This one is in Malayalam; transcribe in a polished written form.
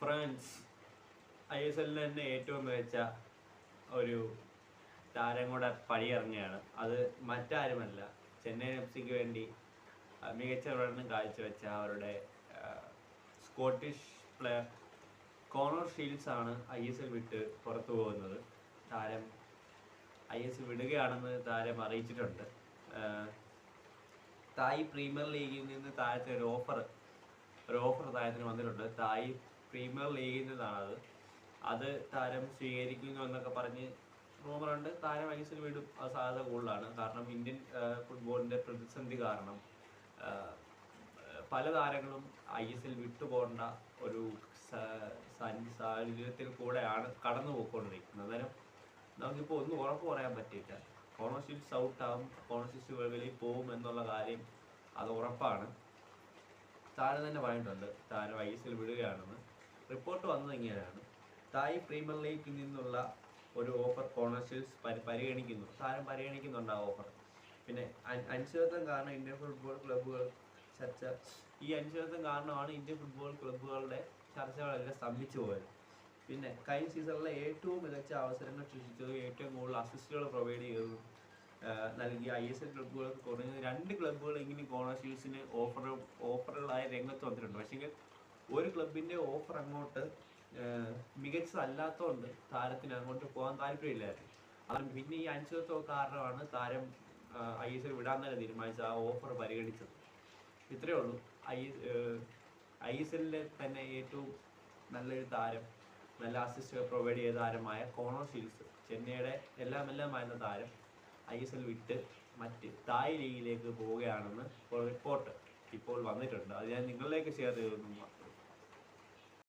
ഫ്രാൻസ് ISL തന്നെ ഏറ്റവും മികച്ച ഒരു താരം കൂടെ പടിയിറങ്ങുകയാണ്. അത് മറ്റാരുമല്ല, ചെന്നൈ FC വേണ്ടി മികച്ച പ്രകടനം കാഴ്ചവെച്ച അവരുടെ സ്കോട്ടിഷ് പ്ലെയർ കോണർ ഷീൽഡ്സ് ആണ് ISL വിട്ട് പുറത്തു പോകുന്നത്. താരം ISL വിടുകയാണെന്ന് താരം അറിയിച്ചിട്ടുണ്ട്. തായ് പ്രീമിയർ ലീഗിൽ നിന്ന് താരത്തിന് ഒരു ഓഫർ താരത്തിന് വന്നിട്ടുണ്ട്. തായ് പ്രീമിയർ ലീഗിൽ നിന്നാണത്. അത് താരം സ്വീകരിക്കുന്നു എന്നൊക്കെ പറഞ്ഞ് റൂമറുണ്ട്. താരം ISL വിടും, അത് സാധ്യത കൂടുതലാണ്. കാരണം ഇന്ത്യൻ ഫുട്ബോളിൻ്റെ പ്രതിസന്ധി കാരണം പല താരങ്ങളും ISL വിട്ടുപോകേണ്ട ഒരു സാഹചര്യത്തിൽ കൂടെയാണ് കടന്നു പോയിക്കൊണ്ടിരിക്കുന്നത്. അന്നേരം നമുക്കിപ്പോൾ ഒന്നും ഉറപ്പ് പറയാൻ പറ്റില്ല. കോണർ ഷീൽഡ്സ് ഔട്ടാവും, കോണർ ഷീൽഡ്സ് വെളിയിൽ പോകും എന്നുള്ള കാര്യം അത് ഉറപ്പാണ്. താരം തന്നെ പറഞ്ഞിട്ടുണ്ട് താരം ISL വിടുകയാണെന്ന്. റിപ്പോർട്ട് വന്നത് ഇങ്ങനെയാണ്: തായ് പ്രീമിയർ ലീഗിൽ നിന്നുള്ള ഒരു ഓഫർ കോണർ ഷീൽഡ്സ് പരിഗണിക്കുന്നു. താരം പരിഗണിക്കുന്നുണ്ട് ആ ഓഫർ. പിന്നെ അനിശ്ചിതത്വം കാരണം ഇന്ത്യൻ ഫുട്ബോൾ ക്ലബ്ബുകൾ ഈ അനിശ്ചിതത്വം കാരണമാണ് ഇന്ത്യൻ ഫുട്ബോൾ ക്ലബ്ബുകളുടെ ചർച്ചകളെല്ലാം സ്തംഭിച്ചു പോയത്. പിന്നെ കഴിഞ്ഞ സീസണിലെ ഏറ്റവും മികച്ച അവസരങ്ങൾ സൃഷ്ടിച്ചതും ഏറ്റവും കൂടുതൽ അസിസ്റ്റുകൾ പ്രൊവൈഡ് ചെയ്തതും നൽകിയ ISL ക്ലബ്ബുകൾക്ക് കുറഞ്ഞത് 2 ക്ലബ്ബുകൾ ഇങ്ങനെ കോണർ ഷീൽഡ്സിന് ഓഫറുകളായി രംഗത്ത് വന്നിട്ടുണ്ട്. പക്ഷേ ഒരു ക്ലബിൻ്റെ ഓഫർ അങ്ങോട്ട് മികച്ചതല്ലാത്തതുകൊണ്ട് താരത്തിന് അങ്ങോട്ട് പോകാൻ താല്പര്യമില്ലായിരുന്നു. അതുകൊണ്ട് പിന്നെ ഈ അനിശ്ചിതത്വം കാരണമാണ് താരം ISL വിടാൻ തന്നെ തീരുമാനിച്ച ആ ഓഫർ പരിഗണിച്ചത്. ഇത്രയേ ഉള്ളൂ. ISL തന്നെ ഏറ്റവും നല്ലൊരു താരം, നല്ല അസിസ്റ്റ് പ്രൊവൈഡ് ചെയ്ത താരമായ കോണർ ഷീൽഡ്സ്, ചെന്നൈയുടെ എല്ലാമായിരുന്ന താരം ISL വിട്ട് മറ്റ് തായ് ലീഗിലേക്ക് പോവുകയാണെന്ന് റിപ്പോർട്ട് ഇപ്പോൾ വന്നിട്ടുണ്ട്. അത് ഞാൻ നിങ്ങളിലേക്ക് ഷെയർ ചെയ്തു.